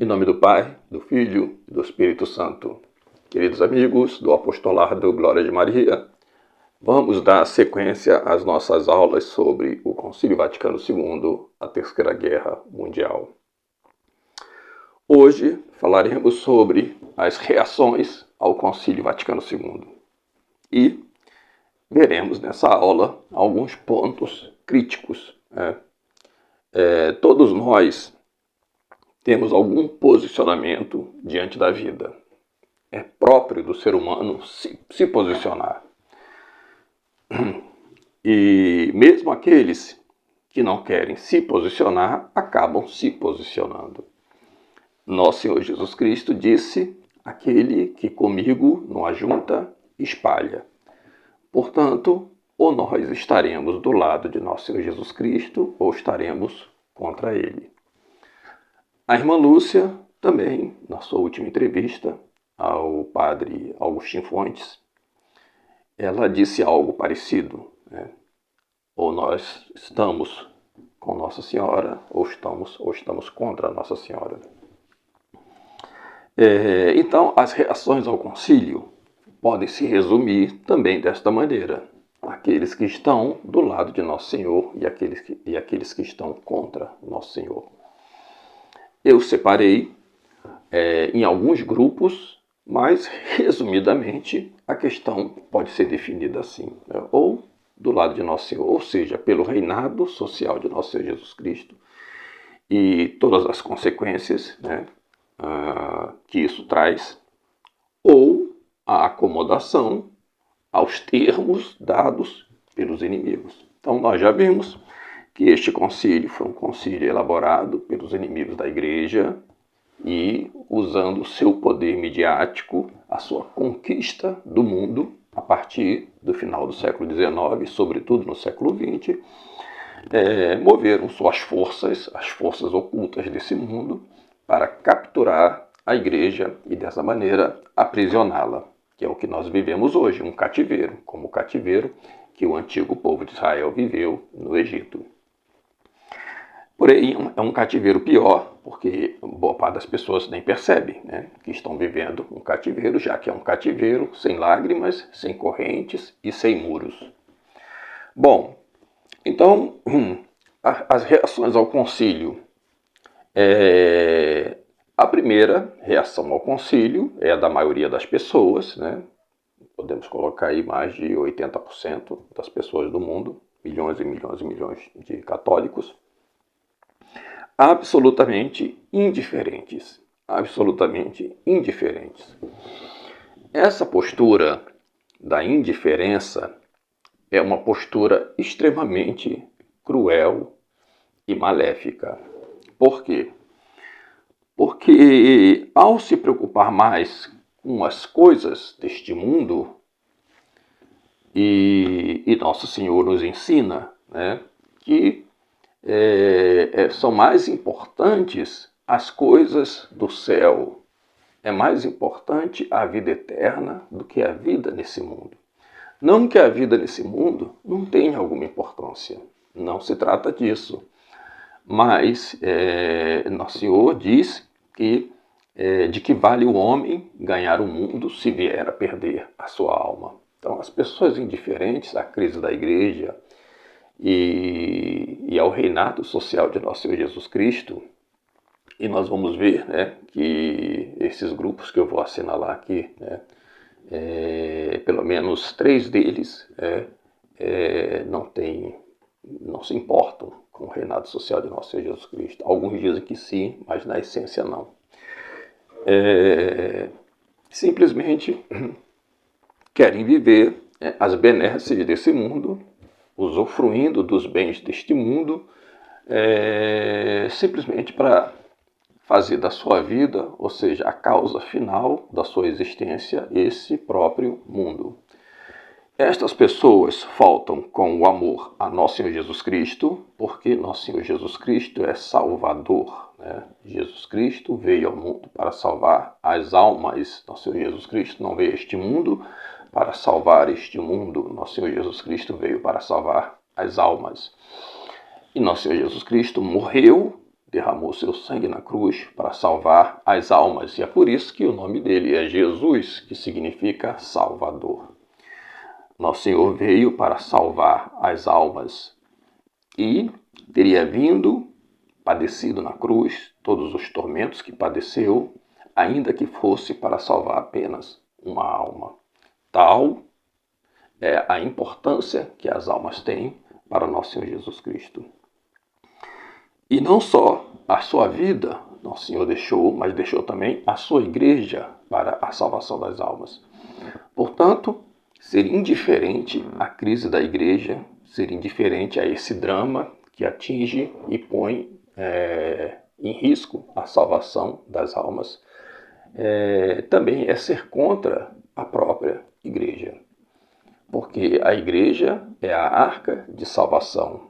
Em nome do Pai, do Filho e do Espírito Santo. Queridos amigos do Apostolado Glória de Maria, vamos dar sequência às nossas aulas sobre o Concílio Vaticano II, a Terceira Guerra Mundial. Hoje falaremos sobre as reações ao Concílio Vaticano II e veremos nessa aula alguns pontos críticos. Todos nós temos algum posicionamento diante da vida. É próprio do ser humano se posicionar. E mesmo aqueles que não querem se posicionar, acabam se posicionando. Nosso Senhor Jesus Cristo disse: aquele que comigo não ajunta, espalha. Portanto, ou nós estaremos do lado de Nosso Senhor Jesus Cristo, ou estaremos contra ele. A irmã Lúcia também, na sua última entrevista ao padre Agostinho Fontes, ela disse algo parecido, Ou nós estamos com Nossa Senhora, ou estamos contra Nossa Senhora. Então, as reações ao concílio podem se resumir também desta maneira: aqueles que estão do lado de Nosso Senhor e aqueles que estão contra Nosso Senhor. Eu separei em alguns grupos, mas, resumidamente, a questão pode ser definida assim, ou do lado de Nosso Senhor, ou seja, pelo reinado social de Nosso Senhor Jesus Cristo e todas as consequências que isso traz, ou a acomodação aos termos dados pelos inimigos. Então, nós já vimos que este concílio foi um concílio elaborado pelos inimigos da Igreja e usando o seu poder midiático, a sua conquista do mundo, a partir do final do século XIX, sobretudo no século XX, moveram suas forças, as forças ocultas desse mundo, para capturar a Igreja e, dessa maneira, aprisioná-la, que é o que nós vivemos hoje, um cativeiro, como o cativeiro que o antigo povo de Israel viveu no Egito. Porém, é um cativeiro pior, porque boa parte das pessoas nem percebe que estão vivendo um cativeiro, já que é um cativeiro sem lágrimas, sem correntes e sem muros. Bom, então, as reações ao concílio. A primeira reação ao concílio é a da maioria das pessoas, Podemos colocar aí mais de 80% das pessoas do mundo, milhões e milhões e milhões de católicos, absolutamente indiferentes. Essa postura da indiferença é uma postura extremamente cruel e maléfica. Por quê? Porque ao se preocupar mais com as coisas deste mundo, e Nosso Senhor nos ensina que são mais importantes as coisas do céu. É mais importante a vida eterna do que a vida nesse mundo. Não que a vida nesse mundo não tenha alguma importância. Não se trata disso. Mas Nosso Senhor diz que de que vale o homem ganhar o mundo se vier a perder a sua alma. Então, as pessoas indiferentes à crise da Igreja e ao reinado social de Nosso Senhor Jesus Cristo, e nós vamos ver que esses grupos que eu vou assinalar aqui, pelo menos 3 deles não se importam com o reinado social de Nosso Senhor Jesus Cristo. Alguns dizem que sim, mas na essência não. Simplesmente querem viver as benesses desse mundo, usufruindo dos bens deste mundo, simplesmente para fazer da sua vida, ou seja, a causa final da sua existência, esse próprio mundo. Estas pessoas faltam com o amor a Nosso Senhor Jesus Cristo, porque Nosso Senhor Jesus Cristo é Salvador. Jesus Cristo veio ao mundo para salvar as almas. Nosso Senhor Jesus Cristo não veio a este mundo para salvar este mundo. Nosso Senhor Jesus Cristo veio para salvar as almas. E Nosso Senhor Jesus Cristo morreu derramou seu sangue na cruz para salvar as almas. E é por isso que o nome dele é Jesus, que significa Salvador. Nosso Senhor veio para salvar as almas e teria vindo, padecido na cruz, todos os tormentos que padeceu, ainda que fosse para salvar apenas uma alma. Tal é a importância que as almas têm para nosso Senhor Jesus Cristo. E não só a sua vida nosso Senhor deixou, mas deixou também a sua igreja para a salvação das almas. Portanto, ser indiferente à crise da igreja, ser indiferente a esse drama que atinge e põe em risco a salvação das almas, também é ser contra a própria igreja. Porque a igreja é a arca de salvação.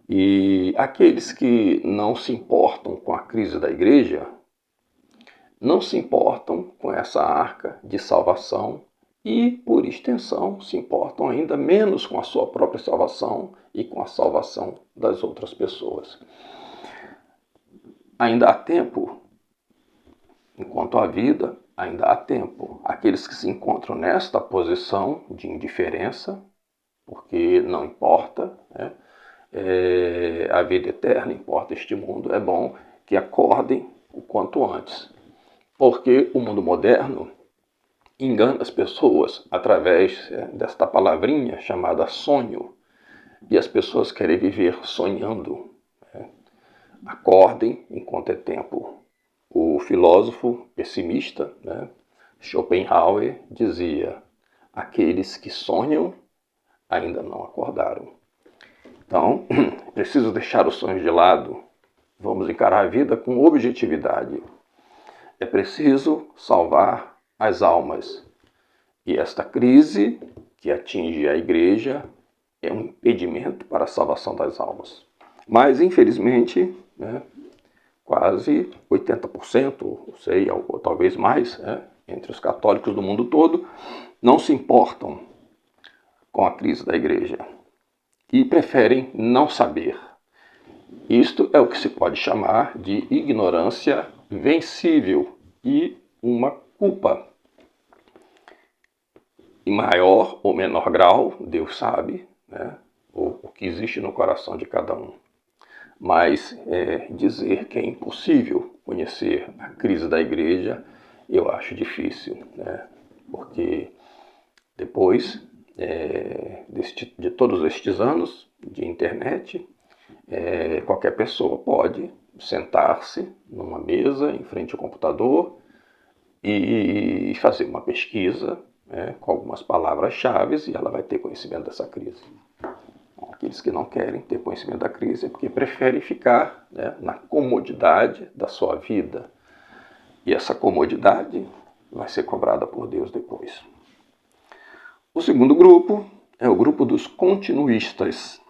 E aqueles que não se importam com a crise da igreja, não se importam com essa arca de salvação e, por extensão, se importam ainda menos com a sua própria salvação e com a salvação das outras pessoas. Ainda há tempo, enquanto há vida, ainda há tempo. Aqueles que se encontram nesta posição de indiferença, porque não importa, a vida eterna, importa este mundo, é bom que acordem o quanto antes. Porque o mundo moderno engana as pessoas através desta palavrinha chamada sonho. E as pessoas querem viver sonhando. Acordem enquanto é tempo. O filósofo pessimista, Schopenhauer, dizia: aqueles que sonham ainda não acordaram. Então, preciso deixar os sonhos de lado. Vamos encarar a vida com objetividade. É preciso salvar as almas. E esta crise que atinge a igreja é um impedimento para a salvação das almas. Mas, infelizmente, quase 80%, sei, ou talvez mais, entre os católicos do mundo todo, não se importam com a crise da igreja e preferem não saber. Isto é o que se pode chamar de ignorância vencível e uma culpa. Em maior ou menor grau, Deus sabe, o que existe no coração de cada um. Mas dizer que é impossível conhecer a crise da igreja, eu acho difícil, porque depois de todos estes anos de internet, qualquer pessoa pode sentar-se numa mesa em frente ao computador e fazer uma pesquisa com algumas palavras-chave e ela vai ter conhecimento dessa crise. Aqueles que não querem ter conhecimento da crise é porque preferem ficar na comodidade da sua vida. E essa comodidade vai ser cobrada por Deus depois. O segundo grupo é o grupo dos continuistas.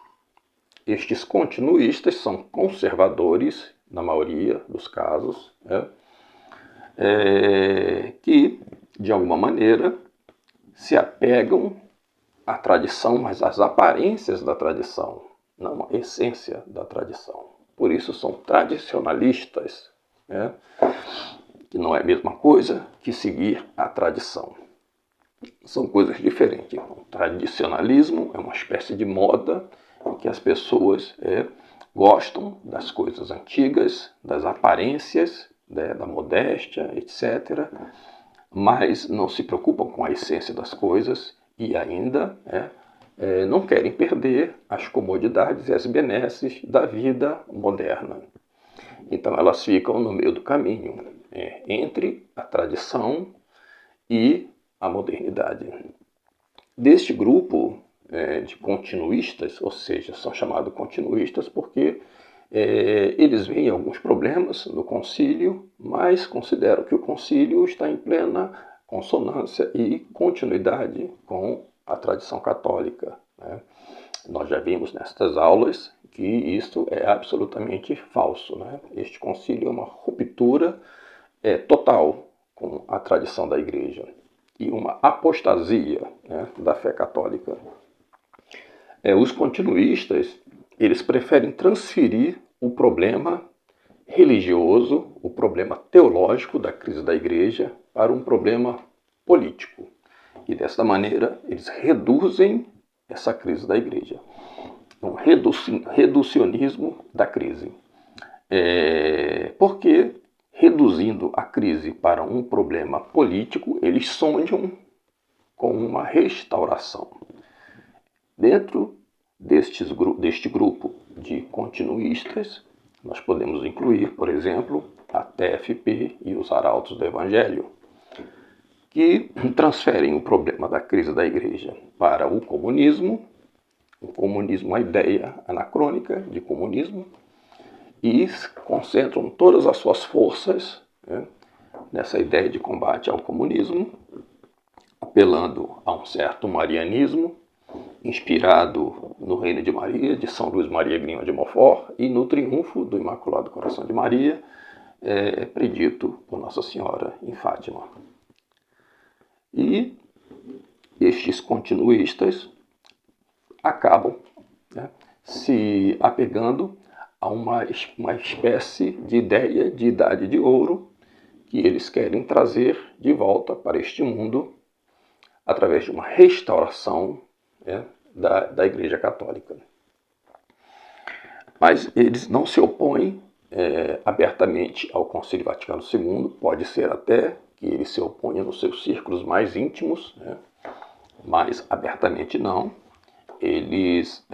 Estes continuistas são conservadores, na maioria dos casos, que, de alguma maneira, se apegam à tradição, mas às aparências da tradição, não à essência da tradição. Por isso são tradicionalistas, que não é a mesma coisa que seguir a tradição. São coisas diferentes. O tradicionalismo é uma espécie de moda em que as pessoas gostam das coisas antigas, das aparências, da modéstia, etc., mas não se preocupam com a essência das coisas e ainda não querem perder as comodidades e as benesses da vida moderna. Então elas ficam no meio do caminho, entre a tradição e a modernidade. Deste grupo de continuistas, ou seja, são chamados continuistas porque eles veem alguns problemas no concílio, mas consideram que o concílio está em plena consonância e continuidade com a tradição católica. Nós já vimos nestas aulas que isso é absolutamente falso. Este concílio é uma ruptura total com a tradição da igreja e uma apostasia da fé católica. Os continuistas, eles preferem transferir o problema religioso, o problema teológico da crise da igreja para um problema político. E desta maneira eles reduzem essa crise da igreja. Um reducionismo da crise. Porque, reduzindo a crise para um problema político, eles sonham com uma restauração. Dentro deste grupo de continuistas, nós podemos incluir, por exemplo, a TFP e os Arautos do Evangelho, que transferem o problema da crise da igreja para o comunismo, a ideia anacrônica de comunismo, e concentram todas as suas forças, nessa ideia de combate ao comunismo, apelando a um certo marianismo, inspirado no Reino de Maria, de São Luís Maria Grignion de Montfort, e no triunfo do Imaculado Coração de Maria, predito por Nossa Senhora em Fátima. E estes continuistas acabam se apegando a uma espécie de ideia de idade de ouro que eles querem trazer de volta para este mundo através de uma restauração da Igreja Católica. Mas eles não se opõem abertamente ao Concílio Vaticano II, pode ser até que eles se oponham nos seus círculos mais íntimos, mas abertamente não. Eles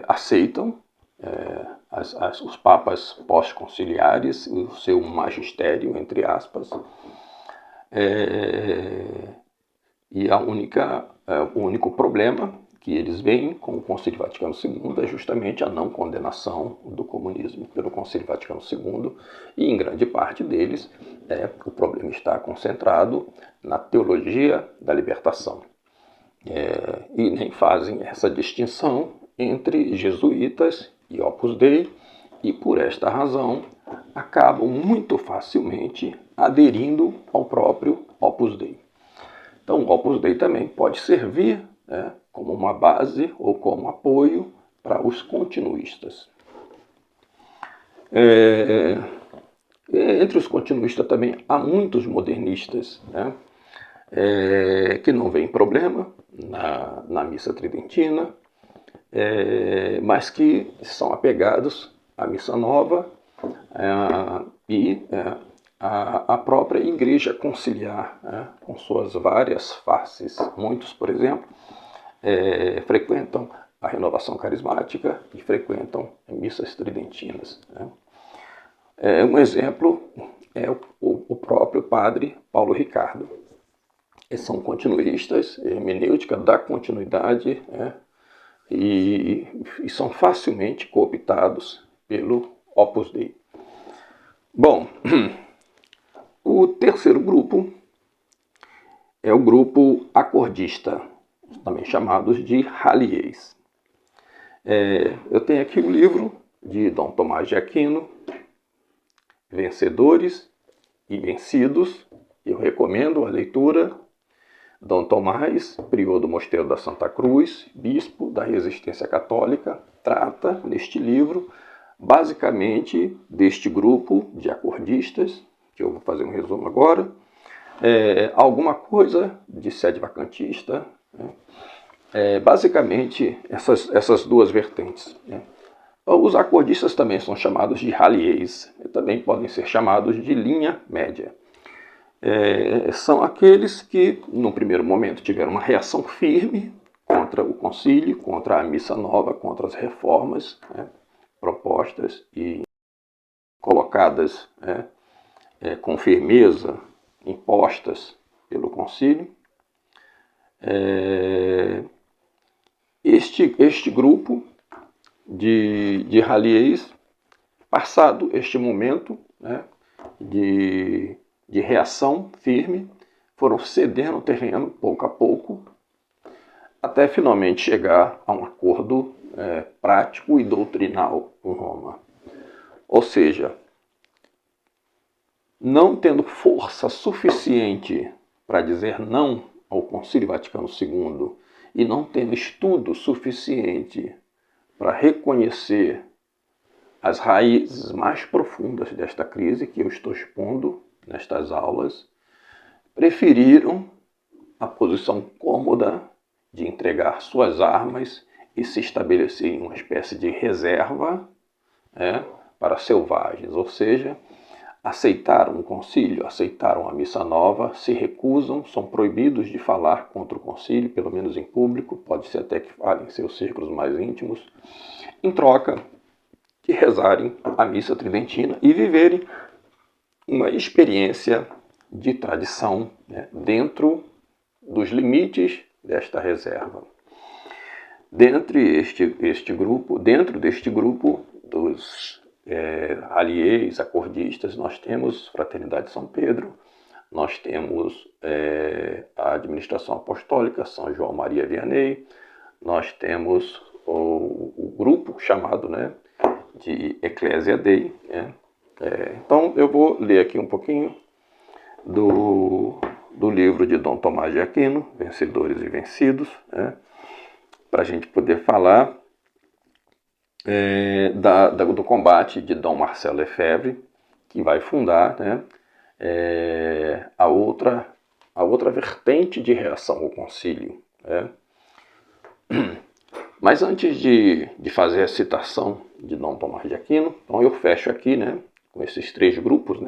aceitam os papas pós-conciliares, o seu magistério, entre aspas, e o único problema que eles veem com o Concílio Vaticano II é justamente a não condenação do comunismo pelo Concílio Vaticano II, e em grande parte deles o problema está concentrado na teologia da libertação. E nem fazem essa distinção entre jesuítas e Opus Dei, e por esta razão acabam muito facilmente aderindo ao próprio Opus Dei. Então o Opus Dei também pode servir como uma base ou como apoio para os continuistas. Entre os continuistas também há muitos modernistas, que não veem problema na missa tridentina, mas que são apegados à missa nova e à própria igreja conciliar, com suas várias faces. Muitos, por exemplo, frequentam a renovação carismática e frequentam missas tridentinas. Um exemplo é o próprio padre Paulo Ricardo. Eles são continuistas, hermenêutica da continuidade, e são facilmente cooptados pelo Opus Dei. Bom, o terceiro grupo é o grupo acordista, também chamados de Ralliés. Eu tenho aqui o livro de Dom Tomás de Aquino, Vencedores e Vencidos. Eu recomendo a leitura. Dom Tomás, prior do Mosteiro da Santa Cruz, bispo da Resistência Católica, trata neste livro basicamente deste grupo de acordistas, que eu vou fazer um resumo agora, alguma coisa de sede vacantista, basicamente essas duas vertentes. Os acordistas também são chamados de Ralliés, também podem ser chamados de linha média. São aqueles que, no primeiro momento, tiveram uma reação firme contra o concílio, contra a missa nova, contra as reformas propostas e colocadas com firmeza, impostas pelo concílio. Este grupo de Ralliés, passado este momento de reação firme, foram cedendo terreno pouco a pouco, até finalmente chegar a um acordo prático e doutrinal com Roma. Ou seja, não tendo força suficiente para dizer não ao Concílio Vaticano II e não tendo estudo suficiente para reconhecer as raízes mais profundas desta crise que eu estou expondo nestas aulas, preferiram a posição cômoda de entregar suas armas e se estabelecer em uma espécie de reserva, para selvagens, ou seja, aceitaram o concílio, aceitaram a missa nova, se recusam, são proibidos de falar contra o concílio, pelo menos em público, pode ser até que falem em seus círculos mais íntimos, em troca de rezarem a missa tridentina e viverem uma experiência de tradição, dentro dos limites desta reserva. Dentro deste grupo dos aliês, acordistas, nós temos Fraternidade São Pedro, nós temos a Administração Apostólica São João Maria Vianney, nós temos o grupo chamado de Ecclesia Dei. Então eu vou ler aqui um pouquinho do livro de Dom Tomás de Aquino, Vencedores e Vencidos, para a gente poder falar do combate de Dom Marcelo Lefebvre, que vai fundar a outra vertente de reação ao concílio. Mas antes de fazer a citação de Dom Tomás de Aquino, então eu fecho aqui com esses três grupos,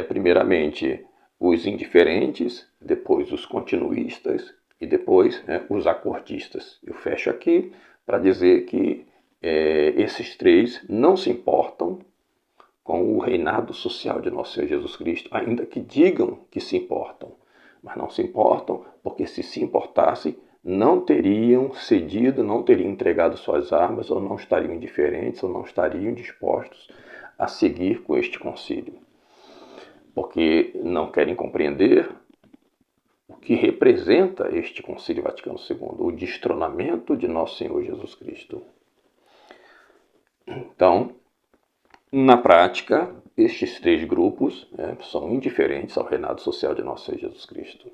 primeiramente os indiferentes, depois os continuistas e depois os acordistas. Eu fecho aqui para dizer que esses três não se importam com o reinado social de Nosso Senhor Jesus Cristo, ainda que digam que se importam, mas não se importam porque se importassem, não teriam cedido, não teriam entregado suas armas, ou não estariam indiferentes, ou não estariam dispostos a seguir com este concílio. Porque não querem compreender o que representa este Concílio Vaticano II, o destronamento de Nosso Senhor Jesus Cristo. Então, na prática, estes três grupos são indiferentes ao reinado social de Nosso Senhor Jesus Cristo.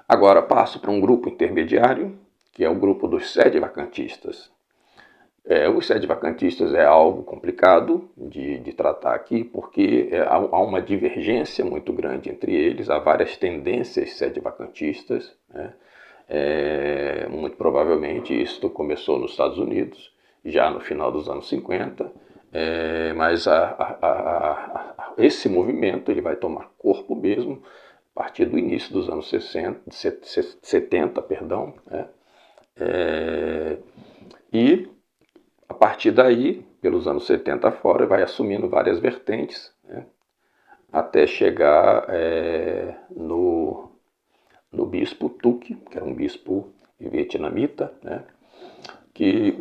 Agora passo para um grupo intermediário, que é o grupo dos sedevacantistas. Os sedevacantistas é algo complicado de tratar aqui, porque há uma divergência muito grande entre eles, há várias tendências sedevacantistas. Muito provavelmente isto começou nos Estados Unidos, já no final dos anos 50, mas esse movimento ele vai tomar corpo mesmo a partir do início dos anos 70, e a partir daí, pelos anos 70 fora, vai assumindo várias vertentes, até chegar no bispo Tuque, que era um bispo vietnamita, que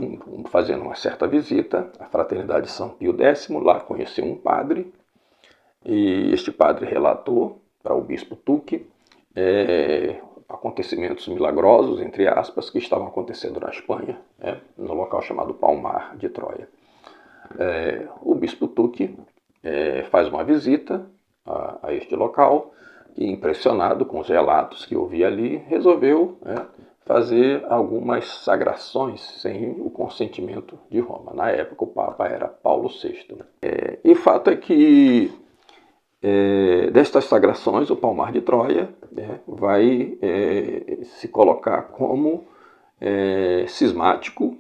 fazendo uma certa visita à Fraternidade de São Pio X, lá conheceu um padre, e este padre relatou para o bispo Tuque acontecimentos milagrosos, entre aspas, que estavam acontecendo na Espanha, no local chamado Palmar de Troia. O bispo Tuque faz uma visita a este local e, impressionado com os relatos que ouvia ali, resolveu fazer algumas sagrações sem o consentimento de Roma. Na época, o Papa era Paulo VI. E o fato é que destas sagrações, o Palmar de Troia vai se colocar como cismático,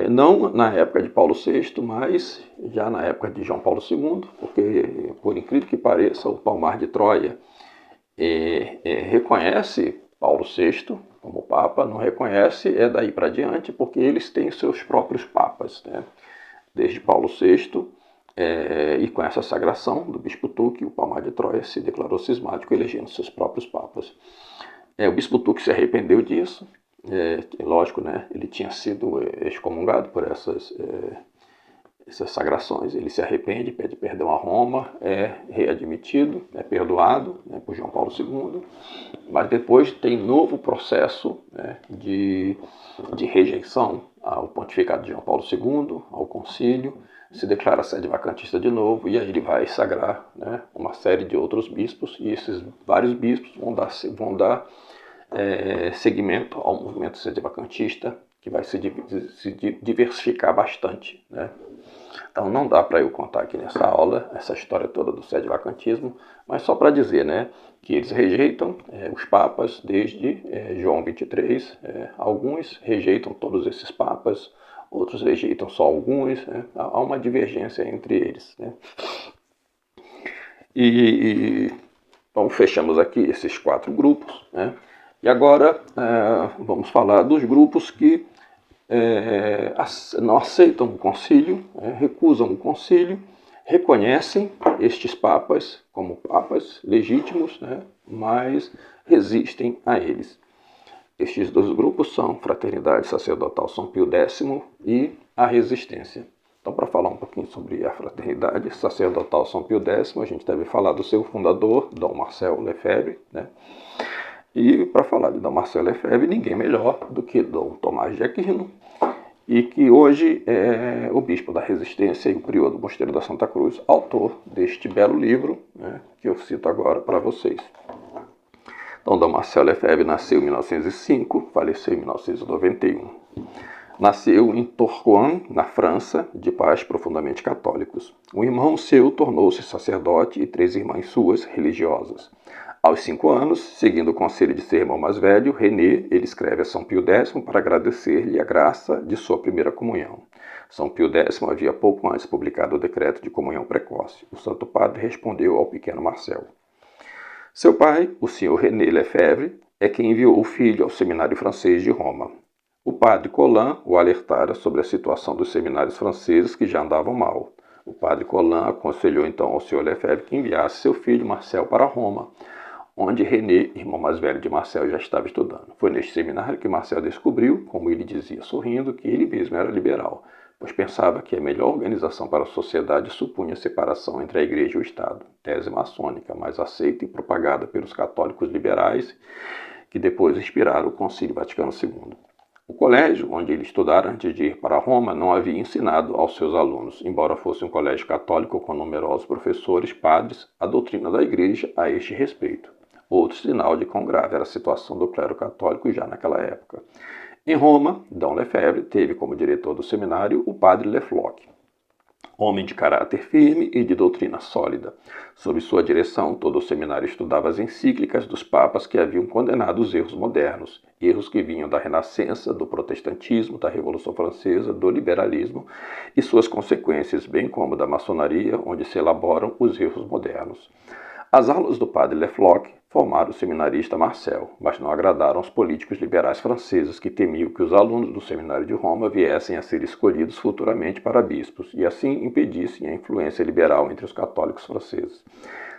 não na época de Paulo VI, mas já na época de João Paulo II, porque, por incrível que pareça, o Palmar de Troia reconhece Paulo VI como Papa, não reconhece daí para diante, porque eles têm seus próprios Papas, desde Paulo VI. E com essa sagração do bispo Tuque, o Palmar de Troia se declarou cismático, elegendo seus próprios papas. O bispo Tuque se arrependeu disso, lógico, ele tinha sido excomungado por essas sagrações, ele se arrepende, pede perdão a Roma, é readmitido, é perdoado por João Paulo II, mas depois tem novo processo de rejeição ao pontificado de João Paulo II, ao concílio, se declara sedevacantista de novo, e aí ele vai sagrar uma série de outros bispos, e esses vários bispos vão dar segmento ao movimento sedevacantista, que vai se diversificar bastante, né? Então não dá para eu contar aqui nessa aula essa história toda do sedevacantismo, mas só para dizer, né, que eles rejeitam os papas desde João 23, alguns rejeitam todos esses papas, outros rejeitam só alguns, né? Há uma divergência entre eles, né? Então fechamos aqui esses 4 grupos, né? E agora vamos falar dos grupos que não aceitam o concílio, recusam o concílio, reconhecem estes papas como papas legítimos, né? Mas resistem a eles. Estes 2 grupos são Fraternidade Sacerdotal São Pio X e a Resistência. Então, para falar um pouquinho sobre a Fraternidade Sacerdotal São Pio X, a gente deve falar do seu fundador, Dom Marcel Lefebvre, né? E para falar de Dom Marcel Lefebvre, ninguém melhor do que Dom Tomás de Aquino, e que hoje é o bispo da Resistência e o prior do Mosteiro da Santa Cruz, autor deste belo livro, né, que eu cito agora para vocês. Então, Dom Marcel Lefebvre nasceu em 1905, faleceu em 1991. Nasceu em Tourcoing, na França, de pais profundamente católicos. Um irmão seu tornou-se sacerdote e 3 irmãs suas religiosas. Aos 5 anos, seguindo o conselho de seu irmão mais velho, René, ele escreve a São Pio X para agradecer-lhe a graça de sua primeira comunhão. São Pio X havia pouco antes publicado o decreto de comunhão precoce. O Santo Padre respondeu ao pequeno Marcel. Seu pai, o senhor René Lefebvre, é quem enviou o filho ao seminário francês de Roma. O padre Colin o alertara sobre a situação dos seminários franceses que já andavam mal. O padre Colin aconselhou então ao senhor Lefebvre que enviasse seu filho Marcel para Roma, onde René, irmão mais velho de Marcel, já estava estudando. Foi neste seminário que Marcel descobriu, como ele dizia sorrindo, que ele mesmo era liberal, pois pensava que a melhor organização para a sociedade supunha separação entre a Igreja e o Estado, tese maçônica, mas aceita e propagada pelos católicos liberais, que depois inspiraram o Concílio Vaticano II. O colégio onde ele estudara antes de ir para Roma não havia ensinado aos seus alunos, embora fosse um colégio católico com numerosos professores, padres, a doutrina da Igreja a este respeito. Outro sinal de quão grave era a situação do clero católico já naquela época. Em Roma, Dom Lefebvre teve como diretor do seminário o padre Lefloc, homem de caráter firme e de doutrina sólida. Sob sua direção, todo o seminário estudava as encíclicas dos papas que haviam condenado os erros modernos, erros que vinham da Renascença, do protestantismo, da Revolução Francesa, do liberalismo e suas consequências, bem como da maçonaria, onde se elaboram os erros modernos. As aulas do padre Lefloc formaram o seminarista Marcel, mas não agradaram aos políticos liberais franceses que temiam que os alunos do seminário de Roma viessem a ser escolhidos futuramente para bispos e assim impedissem a influência liberal entre os católicos franceses.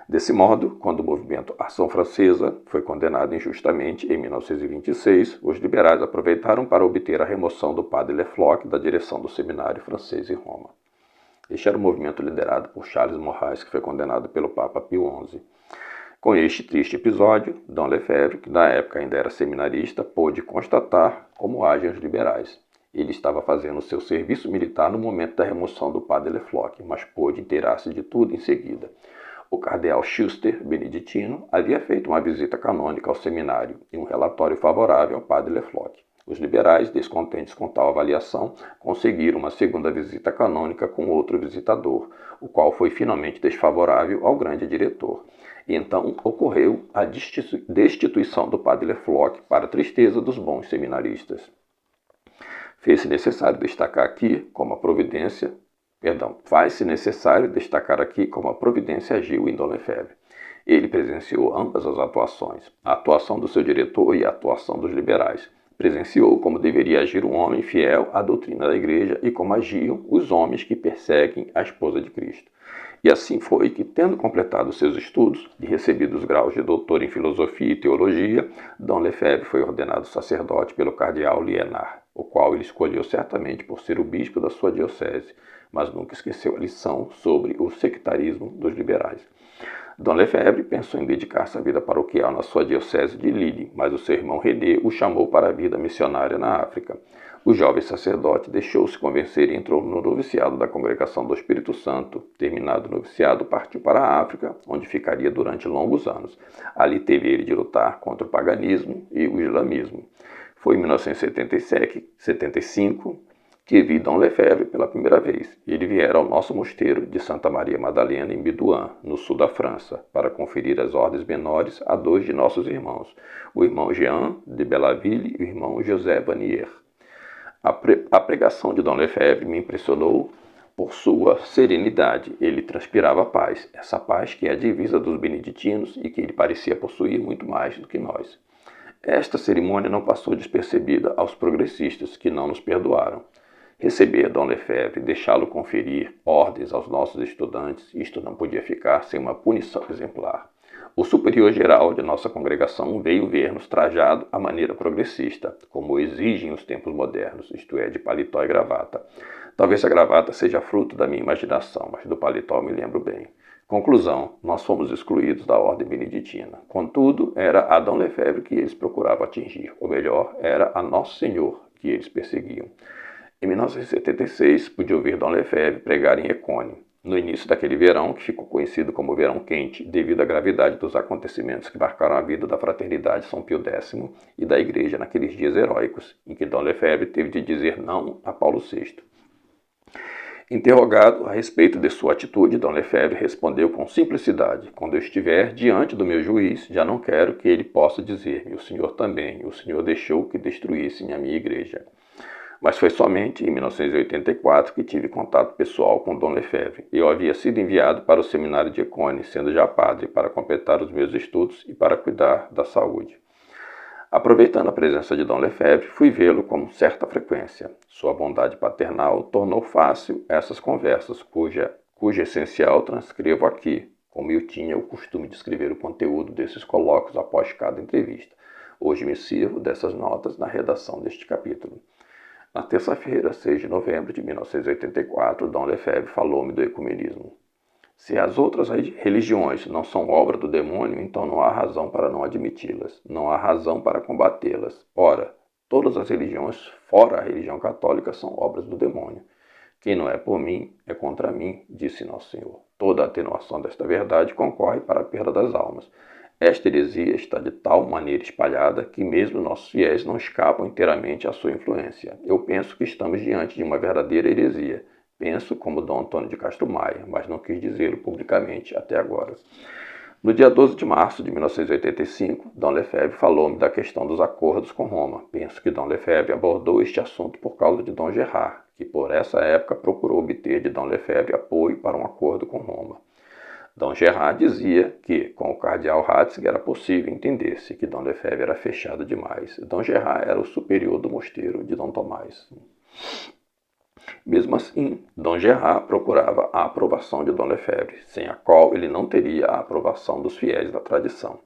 Desse modo, quando o movimento Ação Francesa foi condenado injustamente em 1926, os liberais aproveitaram para obter a remoção do padre Lefloc da direção do seminário francês em Roma. Este era o movimento liderado por Charles Maurras, que foi condenado pelo Papa Pio XI. Com este triste episódio, Dom Lefebvre, que na época ainda era seminarista, pôde constatar como agem os liberais. Ele estava fazendo seu serviço militar no momento da remoção do padre Lefloc, mas pôde inteirar-se de tudo em seguida. O cardeal Schuster, beneditino, havia feito uma visita canônica ao seminário e um relatório favorável ao padre Lefloc. Os liberais, descontentes com tal avaliação, conseguiram uma segunda visita canônica com outro visitador, o qual foi finalmente desfavorável ao grande diretor. E então ocorreu a destituição do padre Lefloc para a tristeza dos bons seminaristas. Faz-se necessário destacar aqui como a providência agiu em Dom Lefebvre. Ele presenciou ambas as atuações, a atuação do seu diretor e a atuação dos liberais. Presenciou como deveria agir um homem fiel à doutrina da Igreja e como agiam os homens que perseguem a esposa de Cristo. E assim foi que, tendo completado seus estudos e recebido os graus de doutor em filosofia e teologia, Dom Lefebvre foi ordenado sacerdote pelo cardeal Liénard, o qual ele escolheu certamente por ser o bispo da sua diocese, mas nunca esqueceu a lição sobre o sectarismo dos liberais. Dom Lefebvre pensou em dedicar-se à vida paroquial na sua diocese de Lille, mas o seu irmão René o chamou para a vida missionária na África. O jovem sacerdote deixou-se convencer e entrou no noviciado da Congregação do Espírito Santo, terminando terminado o noviciado, partiu para a África, onde ficaria durante longos anos. Ali teve ele de lutar contra o paganismo e o islamismo. Foi em 1975 que vi Dom Lefebvre pela primeira vez. Ele viera ao nosso mosteiro de Santa Maria Madalena, em Bidouin, no sul da França, para conferir as ordens menores a dois de nossos irmãos, o irmão Jean de Bellaville e o irmão José Vanier. A pregação de Dom Lefebvre me impressionou por sua serenidade. Ele transpirava paz, essa paz que é a divisa dos beneditinos e que ele parecia possuir muito mais do que nós. Esta cerimônia não passou despercebida aos progressistas, que não nos perdoaram. Receber Dom Lefebvre e deixá-lo conferir ordens aos nossos estudantes, isto não podia ficar sem uma punição exemplar. O superior-geral de nossa congregação veio ver-nos trajado à maneira progressista, como exigem os tempos modernos, isto é, de paletó e gravata. Talvez a gravata seja fruto da minha imaginação, mas do paletó me lembro bem. Conclusão, nós fomos excluídos da ordem beneditina. Contudo, era a Dom Lefebvre que eles procuravam atingir, ou melhor, era a Nosso Senhor que eles perseguiam. Em 1976, pude ouvir Dom Lefebvre pregar em Ecône, no início daquele verão, que ficou conhecido como verão quente, devido à gravidade dos acontecimentos que marcaram a vida da Fraternidade São Pio X e da Igreja naqueles dias heróicos, em que Dom Lefebvre teve de dizer não a Paulo VI. Interrogado a respeito de sua atitude, Dom Lefebvre respondeu com simplicidade: quando eu estiver diante do meu juiz, já não quero que ele possa dizer-me, o senhor também, o senhor deixou que destruíssem a minha igreja. Mas foi somente em 1984 que tive contato pessoal com Dom Lefebvre. Eu havia sido enviado para o seminário de Ecône, sendo já padre, para completar os meus estudos e para cuidar da saúde. Aproveitando a presença de Dom Lefebvre, fui vê-lo com certa frequência. Sua bondade paternal tornou fácil essas conversas, cuja essencial transcrevo aqui, como eu tinha o costume de escrever o conteúdo desses colóquios após cada entrevista. Hoje me sirvo dessas notas na redação deste capítulo. Na terça-feira, 6 de novembro de 1984, Dom Lefebvre falou-me do ecumenismo. Se as outras religiões não são obra do demônio, então não há razão para não admiti-las, não há razão para combatê-las. Ora, todas as religiões, fora a religião católica, são obras do demônio. Quem não é por mim, é contra mim, disse Nosso Senhor. Toda a atenuação desta verdade concorre para a perda das almas. Esta heresia está de tal maneira espalhada que mesmo nossos fiéis não escapam inteiramente à sua influência. Eu penso que estamos diante de uma verdadeira heresia. Penso como Dom Antônio de Castro Maia, mas não quis dizê-lo publicamente até agora. No dia 12 de março de 1985, Dom Lefebvre falou-me da questão dos acordos com Roma. Penso que Dom Lefebvre abordou este assunto por causa de Dom Gerard, que por essa época procurou obter de Dom Lefebvre apoio para um acordo com Roma. Dom Gerard dizia que, com o cardeal Ratzinger, era possível entender-se que Dom Lefebvre era fechado demais. Dom Gerard era o superior do mosteiro de Dom Tomás. Mesmo assim, Dom Gerard procurava a aprovação de Dom Lefebvre, sem a qual ele não teria a aprovação dos fiéis da tradição.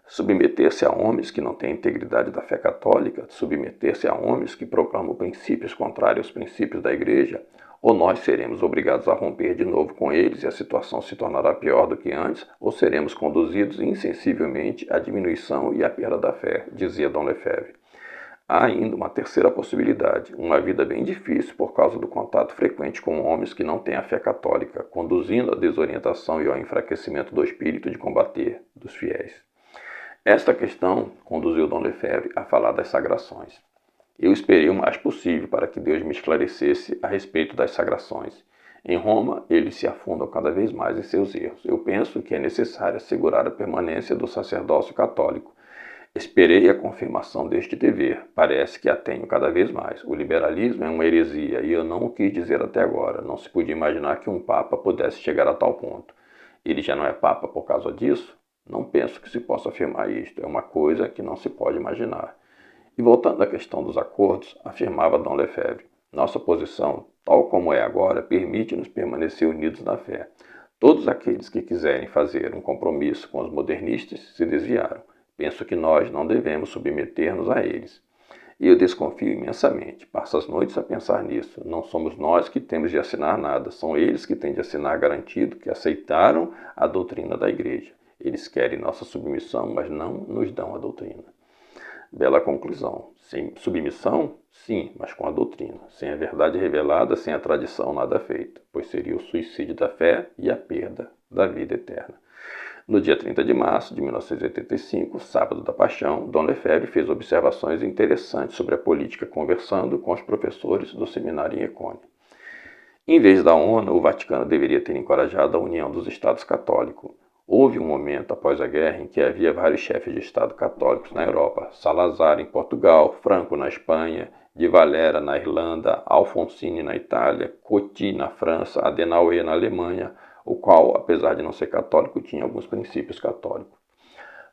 Submeter-se a homens que não têm a integridade da fé católica, submeter-se a homens que proclamam princípios contrários aos princípios da Igreja, ou nós seremos obrigados a romper de novo com eles e a situação se tornará pior do que antes, ou seremos conduzidos insensivelmente à diminuição e à perda da fé, dizia Dom Lefebvre. Há ainda uma terceira possibilidade, uma vida bem difícil por causa do contato frequente com homens que não têm a fé católica, conduzindo à desorientação e ao enfraquecimento do espírito de combater dos fiéis. Esta questão conduziu Dom Lefebvre a falar das sagrações. Eu esperei o mais possível para que Deus me esclarecesse a respeito das sagrações. Em Roma, eles se afundam cada vez mais em seus erros. Eu penso que é necessário assegurar a permanência do sacerdócio católico. Esperei a confirmação deste dever. Parece que a tenho cada vez mais. O liberalismo é uma heresia e eu não o quis dizer até agora. Não se podia imaginar que um papa pudesse chegar a tal ponto. Ele já não é papa por causa disso? Não penso que se possa afirmar isto. É uma coisa que não se pode imaginar. E voltando à questão dos acordos, afirmava Dom Lefebvre, nossa posição, tal como é agora, permite-nos permanecer unidos na fé. Todos aqueles que quiserem fazer um compromisso com os modernistas se desviaram. Penso que nós não devemos submeter-nos a eles. E eu desconfio imensamente. Passo as noites a pensar nisso. Não somos nós que temos de assinar nada. São eles que têm de assinar garantido que aceitaram a doutrina da Igreja. Eles querem nossa submissão, mas não nos dão a doutrina. Bela conclusão. Sem submissão? Sim, mas com a doutrina. Sem a verdade revelada, sem a tradição, nada feito, pois seria o suicídio da fé e a perda da vida eterna. No dia 30 de março de 1985, sábado da Paixão, Dom Lefebvre fez observações interessantes sobre a política conversando com os professores do seminário em Ecônia. Em vez da ONU, o Vaticano deveria ter encorajado a união dos Estados católicos. Houve um momento após a guerra em que havia vários chefes de Estado católicos na Europa: Salazar em Portugal, Franco na Espanha, de Valera na Irlanda, Alfonsine na Itália, Coty na França, Adenauer na Alemanha, o qual, apesar de não ser católico, tinha alguns princípios católicos.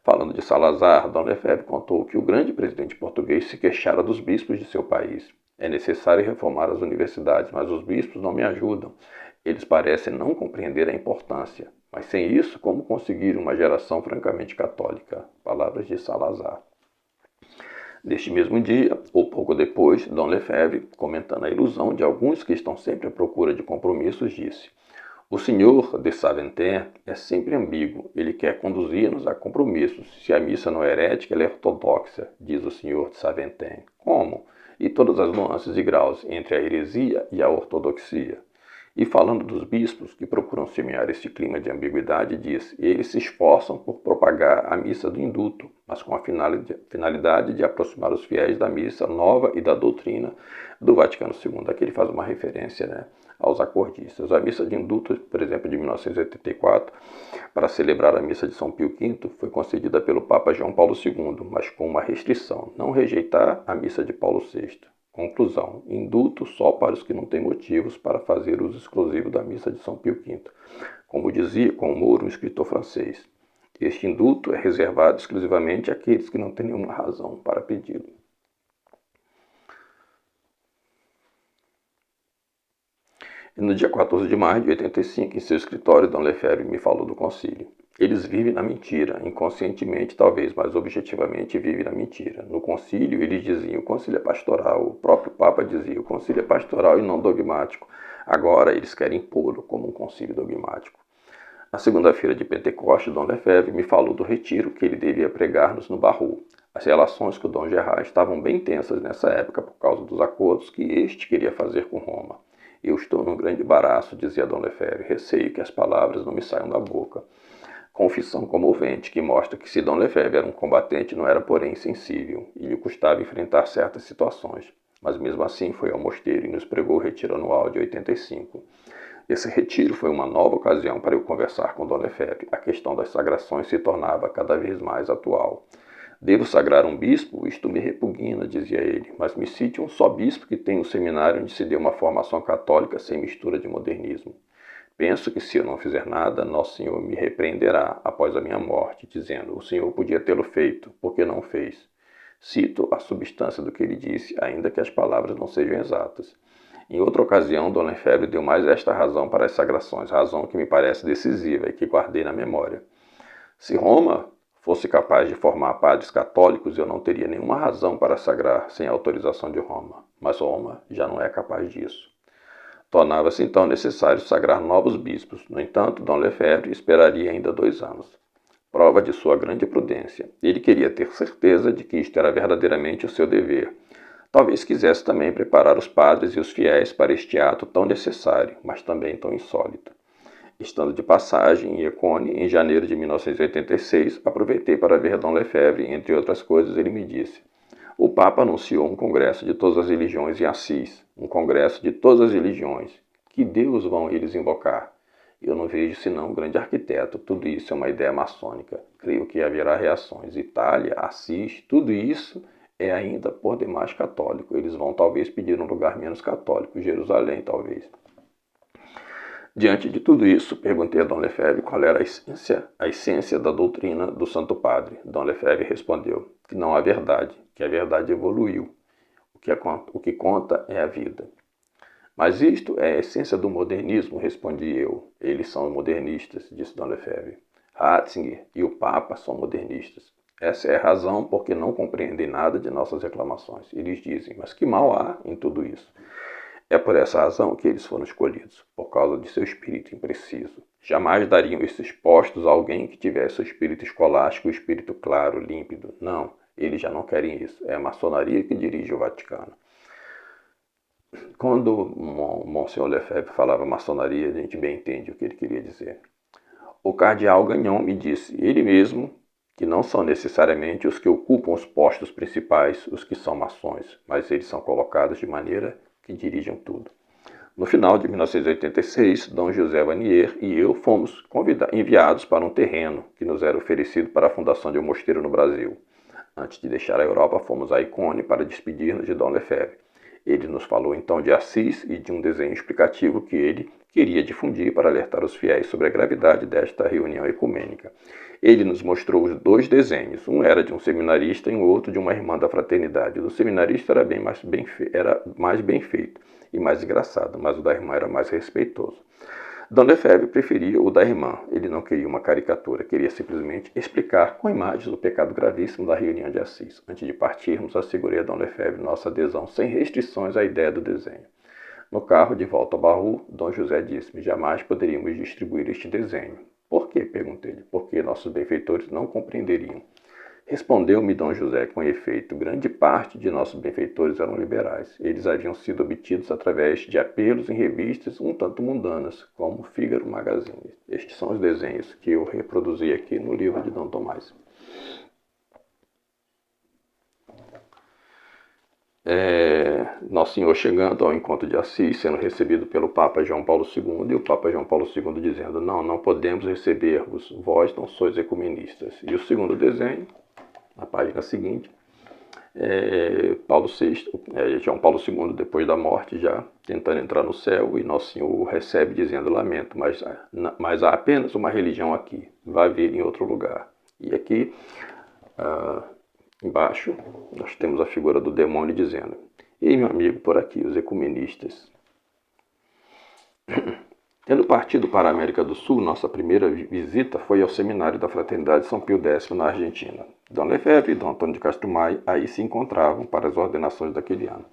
Falando de Salazar, Dom Lefebvre contou que o grande presidente português se queixara dos bispos de seu país. É necessário reformar as universidades, mas os bispos não me ajudam. Eles parecem não compreender a importância. Mas sem isso, como conseguir uma geração francamente católica? Palavras de Salazar. Neste mesmo dia, ou pouco depois, Dom Lefebvre, comentando a ilusão de alguns que estão sempre à procura de compromissos, disse: o senhor de Saventin é sempre ambíguo. Ele quer conduzir-nos a compromissos. Se a missa não é herética, ela é ortodoxa, diz o senhor de Saventin. Como? E todas as nuances e graus entre a heresia e a ortodoxia. E falando dos bispos que procuram semear este clima de ambiguidade, diz: eles se esforçam por propagar a missa do induto, mas com a finalidade de aproximar os fiéis da missa nova e da doutrina do Vaticano II. Aqui ele faz uma referência, aos acordistas. A missa de induto, por exemplo, de 1984, para celebrar a missa de São Pio V, foi concedida pelo Papa João Paulo II, mas com uma restrição: não rejeitar a missa de Paulo VI. Conclusão: indulto só para os que não têm motivos para fazer uso exclusivo da missa de São Pio V. Como dizia com humor um escritor francês, este indulto é reservado exclusivamente àqueles que não têm nenhuma razão para pedi-lo. E no dia 14 de maio de 85, em seu escritório, Dom Lefebvre me falou do concílio. Eles vivem na mentira, inconscientemente talvez, mas objetivamente vivem na mentira. No concílio, eles diziam: o concílio é pastoral. O próprio Papa dizia: o concílio é pastoral e não dogmático. Agora eles querem pô-lo como um concílio dogmático. Na segunda-feira de Pentecostes, Dom Lefebvre me falou do retiro que ele devia pregar-nos no Barroux. As relações com Dom Gerard estavam bem tensas nessa época por causa dos acordos que este queria fazer com Roma. Eu estou num grande embaraço, dizia Dom Lefebvre. Receio que as palavras não me saiam da boca. Confissão comovente que mostra que se Dom Lefebvre era um combatente, não era porém insensível, e lhe custava enfrentar certas situações. Mas mesmo assim foi ao mosteiro e nos pregou o retiro anual de 85. Esse retiro foi uma nova ocasião para eu conversar com Dom Lefebvre. A questão das sagrações se tornava cada vez mais atual. Devo sagrar um bispo? Isto me repugna, dizia ele, mas me cite um só bispo que tenha um seminário onde se dê uma formação católica sem mistura de modernismo. Penso que se eu não fizer nada, Nosso Senhor me repreenderá após a minha morte, dizendo: o Senhor podia tê-lo feito, porque não fez. Cito a substância do que ele disse, ainda que as palavras não sejam exatas. Em outra ocasião, Dom Lefebvre deu mais esta razão para as sagrações, razão que me parece decisiva e que guardei na memória. Se Roma fosse capaz de formar padres católicos, eu não teria nenhuma razão para sagrar sem autorização de Roma. Mas Roma já não é capaz disso. Tornava-se então necessário sagrar novos bispos. No entanto, Dom Lefebvre esperaria ainda 2 anos. Prova de sua grande prudência. Ele queria ter certeza de que isto era verdadeiramente o seu dever. Talvez quisesse também preparar os padres e os fiéis para este ato tão necessário, mas também tão insólito. Estando de passagem em Ecônia, em janeiro de 1986, aproveitei para ver Dom Lefebvre e, entre outras coisas, ele me disse: o Papa anunciou um congresso de todas as religiões em Assis, um congresso de todas as religiões. Que Deus vão eles invocar? Eu não vejo senão um grande arquiteto. Tudo isso é uma ideia maçônica. Creio que haverá reações. Itália, Assis, tudo isso é ainda por demais católico. Eles vão talvez pedir um lugar menos católico, Jerusalém talvez. Diante de tudo isso, perguntei a Dom Lefebvre qual era a essência da doutrina do Santo Padre. Dom Lefebvre respondeu que não há verdade, que a verdade evoluiu. O que conta é a vida. Mas isto é a essência do modernismo, respondi eu. Eles são modernistas, disse Dom Lefebvre. Ratzinger e o Papa são modernistas. Essa é a razão porque não compreendem nada de nossas reclamações. Eles dizem: mas que mal há em tudo isso? É por essa razão que eles foram escolhidos, por causa de seu espírito impreciso. Jamais dariam esses postos a alguém que tivesse o espírito escolástico, o espírito claro, límpido. Não, Eles já não querem isso. É a maçonaria que dirige o Vaticano. Quando o Monsenhor Lefebvre falava maçonaria, a gente bem entende o que ele queria dizer. O cardeal Gagnon me disse, ele mesmo, que não são necessariamente os que ocupam os postos principais os que são maçons, mas eles são colocados de maneira que dirigem tudo. No final de 1986, Dom José Vanier e eu fomos enviados para um terreno que nos era oferecido para a fundação de um mosteiro no Brasil. Antes de deixar a Europa, fomos a Icônia para despedir-nos de Dom Lefebvre. Ele nos falou então de Assis e de um desenho explicativo que ele queria difundir para alertar os fiéis sobre a gravidade desta reunião ecumênica. Ele nos mostrou os dois desenhos. Um era de um seminarista e o outro de uma irmã da fraternidade. O do seminarista era mais bem feito e mais engraçado, mas o da irmã era mais respeitoso. Dom Lefebvre preferia o da irmã. Ele não queria uma caricatura, queria simplesmente explicar com imagens o pecado gravíssimo da reunião de Assis. Antes de partirmos, assegurei a Dom Lefebvre nossa adesão sem restrições à ideia do desenho. No carro, de volta ao baú, Dom José disse-me, jamais poderíamos distribuir este desenho. Por quê? Perguntei-lhe. Porque nossos benfeitores não compreenderiam. Respondeu-me Dom José com efeito, grande parte de nossos benfeitores eram liberais. Eles haviam sido obtidos através de apelos em revistas um tanto mundanas, como Fígaro Magazine. Estes são os desenhos que eu reproduzi aqui no livro de Dom Tomás. Nosso Senhor chegando ao encontro de Assis, sendo recebido pelo Papa João Paulo II, e o Papa João Paulo II dizendo, não podemos receber-vos, vós não sois ecumenistas. E o segundo desenho, na página seguinte, João Paulo II, depois da morte, já tentando entrar no céu, e Nosso Senhor o recebe dizendo, lamento, mas há apenas uma religião aqui, vai vir em outro lugar. E aqui, embaixo, nós temos a figura do demônio dizendo, ei, meu amigo, por aqui, os ecumenistas. Tendo partido para a América do Sul, nossa primeira visita foi ao seminário da Fraternidade São Pio X na Argentina. Dom Lefebvre e Dom Antônio de Castro Maia aí se encontravam para as ordenações daquele ano,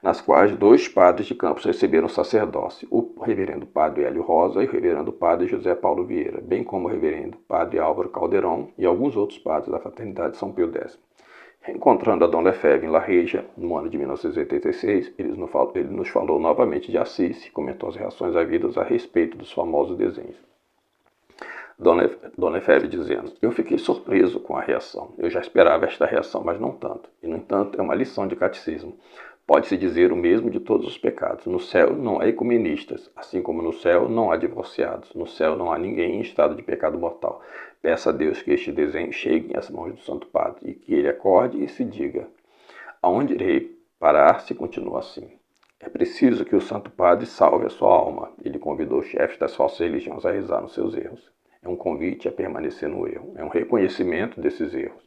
nas quais 2 padres de Campos receberam sacerdócio, o reverendo padre Hélio Rosa e o reverendo padre José Paulo Vieira, bem como o reverendo padre Álvaro Caldeirão e alguns outros padres da Fraternidade São Pio X. Reencontrando a Dom Lefebvre em La Regia, no ano de 1986, ele nos falou novamente de Assis e comentou as reações havidas a respeito dos famosos desenhos. Dom Lefebvre dizendo, eu fiquei surpreso com a reação. Eu já esperava esta reação, mas não tanto. E, no entanto, é uma lição de catecismo. Pode-se dizer o mesmo de todos os pecados. No céu não há ecumenistas, assim como no céu não há divorciados. No céu não há ninguém em estado de pecado mortal. Peça a Deus que este desenho chegue às mãos do Santo Padre e que ele acorde e se diga, aonde irei parar se continua assim? É preciso que o Santo Padre salve a sua alma. Ele convidou os chefes das falsas religiões a rezar nos seus erros. É um convite a permanecer no erro. É um reconhecimento desses erros.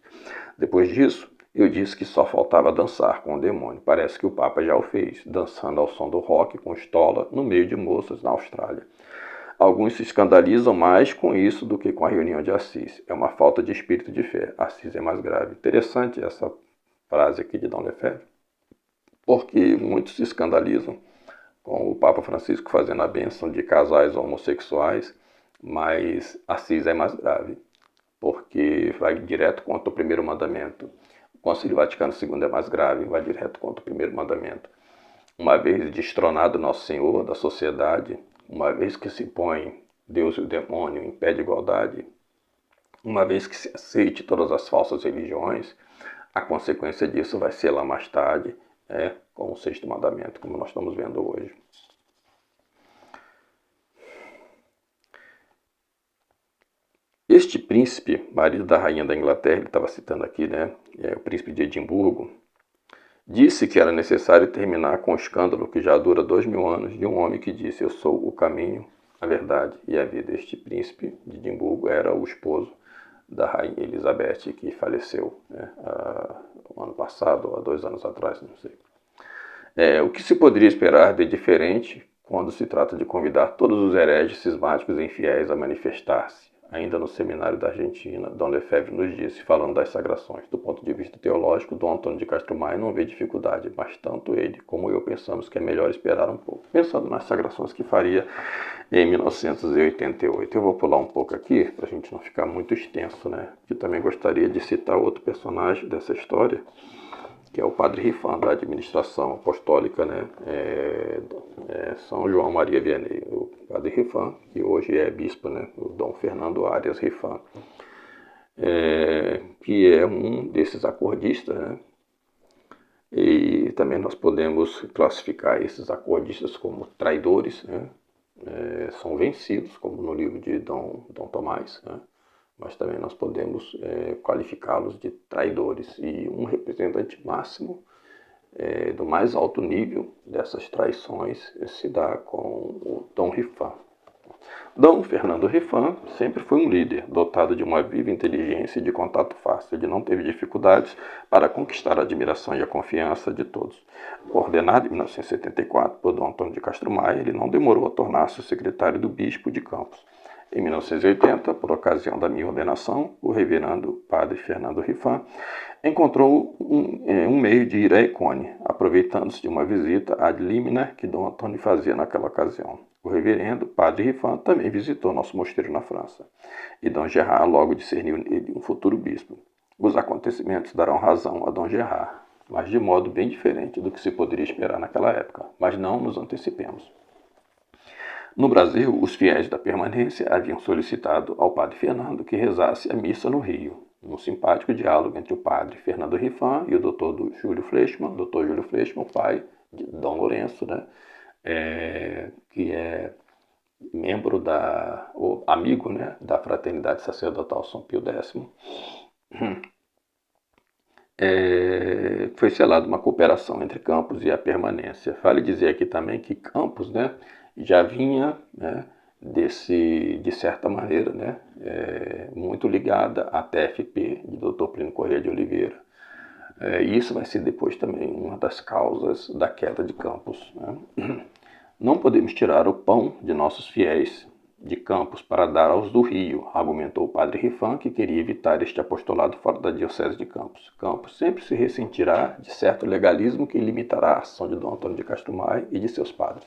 Depois disso, eu disse que só faltava dançar com o demônio. Parece que o Papa já o fez, dançando ao som do rock com estola no meio de moças na Austrália. Alguns se escandalizam mais com isso do que com a reunião de Assis. É uma falta de espírito de fé. Assis é mais grave. Interessante essa frase aqui de Dom Lefebvre, porque muitos se escandalizam com o Papa Francisco fazendo a bênção de casais homossexuais, mas Assis é mais grave, porque vai direto contra o primeiro mandamento. O Concílio Vaticano II é mais grave, vai direto contra o primeiro mandamento. Uma vez destronado Nosso Senhor da sociedade, uma vez que se põe Deus e o demônio em pé de igualdade, uma vez que se aceite todas as falsas religiões, a consequência disso vai ser lá mais tarde, com o 6º mandamento, como nós estamos vendo hoje. Este príncipe, marido da rainha da Inglaterra, ele estava citando aqui, o príncipe de Edimburgo, disse que era necessário terminar com o escândalo que já dura 2000 anos de um homem que disse, eu sou o caminho, a verdade e a vida. Este príncipe de Edimburgo era o esposo da rainha Elizabeth, que faleceu no ano passado, ou há 2 anos atrás, não sei. O que se poderia esperar de diferente quando se trata de convidar todos os hereges cismáticos e infiéis a manifestar-se, ainda no seminário da Argentina, Dom Lefebvre nos disse, falando das sagrações, do ponto de vista teológico, Dom Antônio de Castro Maia não vê dificuldade, mas tanto ele como eu pensamos que é melhor esperar um pouco. Pensando nas sagrações que faria em 1988. Eu vou pular um pouco aqui, para a gente não ficar muito extenso, né? Eu também gostaria de citar outro personagem dessa história, que é o Padre Rifan, da administração apostólica, né? São João Maria Vianney, o Padre Rifan, que hoje é bispo, né? O Dom Fernando Arias Rifan, que é um desses acordistas, né? E também nós podemos classificar esses acordistas como traidores, né? São vencidos, como no livro de Dom Tomás, né? Mas também nós podemos qualificá-los de traidores. E um representante máximo do mais alto nível dessas traições se dá com o Dom Rifan. Dom Fernando Rifan sempre foi um líder, dotado de uma viva inteligência e de contato fácil. Ele não teve dificuldades para conquistar a admiração e a confiança de todos. Ordenado em 1974 por Dom Antônio de Castro Maia, ele não demorou a tornar-se o secretário do bispo de Campos. Em 1980, por ocasião da minha ordenação, o reverendo padre Fernando Rifan encontrou um meio de ir a Econe, aproveitando-se de uma visita ad limina que Dom Antônio fazia naquela ocasião. O reverendo padre Rifan também visitou nosso mosteiro na França, e Dom Gerard logo discerniu nele um futuro bispo. Os acontecimentos darão razão a Dom Gerard, mas de modo bem diferente do que se poderia esperar naquela época, mas não nos antecipemos. No Brasil, os fiéis da permanência haviam solicitado ao padre Fernando que rezasse a missa no Rio, num simpático diálogo entre o padre Fernando Rifan e o doutor Júlio Fleischmann, o pai de Dom Lourenço, né, que é membro amigo, né, da Fraternidade Sacerdotal São Pio X. Foi selada uma cooperação entre Campos e a permanência. Vale dizer aqui também que Campos, né, já vinha, né, de certa maneira, né, muito ligada à TFP de Dr. Plínio Corrêa de Oliveira. E isso vai ser depois também uma das causas da queda de Campos, né? Não podemos tirar o pão de nossos fiéis de Campos para dar aos do Rio, argumentou o padre Rifan, que queria evitar este apostolado fora da diocese de Campos. Campos sempre se ressentirá de certo legalismo que limitará a ação de Dom Antônio de Castro Maia e de seus padres.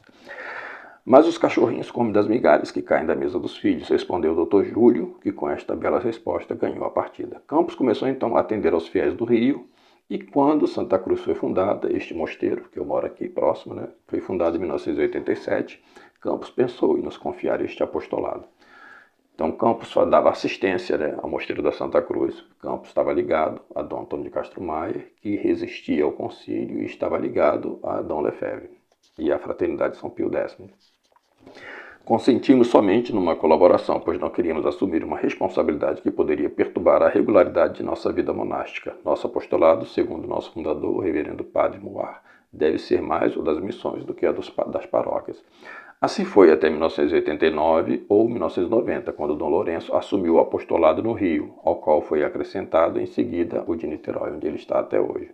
Mas os cachorrinhos comem das migalhas que caem da mesa dos filhos, respondeu o Dr. Júlio, que com esta bela resposta ganhou a partida. Campos começou então a atender aos fiéis do Rio, e quando Santa Cruz foi fundada, este mosteiro, que eu moro aqui próximo, né, foi fundado em 1987, Campos pensou em nos confiar este apostolado. Então Campos só dava assistência, né, ao mosteiro da Santa Cruz. Campos estava ligado a Dom Antônio de Castro Maia, que resistia ao concílio, e estava ligado a Dom Lefebvre e à Fraternidade São Pio X. Consentimos somente numa colaboração, pois não queríamos assumir uma responsabilidade que poderia perturbar a regularidade de nossa vida monástica. Nosso apostolado, segundo nosso fundador, o reverendo padre Moar, deve ser mais o das missões do que a das paróquias. Assim foi até 1989 ou 1990, quando Dom Lourenço assumiu o apostolado no Rio, ao qual foi acrescentado em seguida o de Niterói, onde ele está até hoje.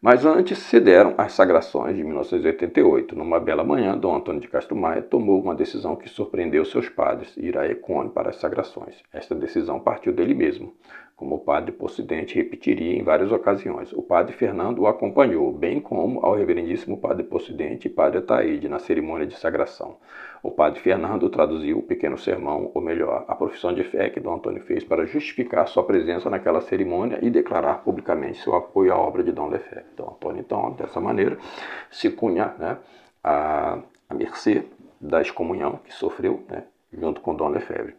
Mas antes se deram as sagrações de 1988. Numa bela manhã, Dom Antônio de Castro Maia tomou uma decisão que surpreendeu seus padres, ir a Econe para as sagrações. Esta decisão partiu dele mesmo, como o padre Possidente repetiria em várias ocasiões. O padre Fernando o acompanhou, bem como ao reverendíssimo padre Possidente e padre Ataíde, na cerimônia de sagração. O padre Fernando traduziu o pequeno sermão, ou melhor, a profissão de fé que Dom Antônio fez para justificar sua presença naquela cerimônia e declarar publicamente seu apoio à obra de Dom Lefebvre. Dom Antônio, então, dessa maneira, se punha, né, à mercê da excomunhão que sofreu, né, junto com Dom Lefebvre.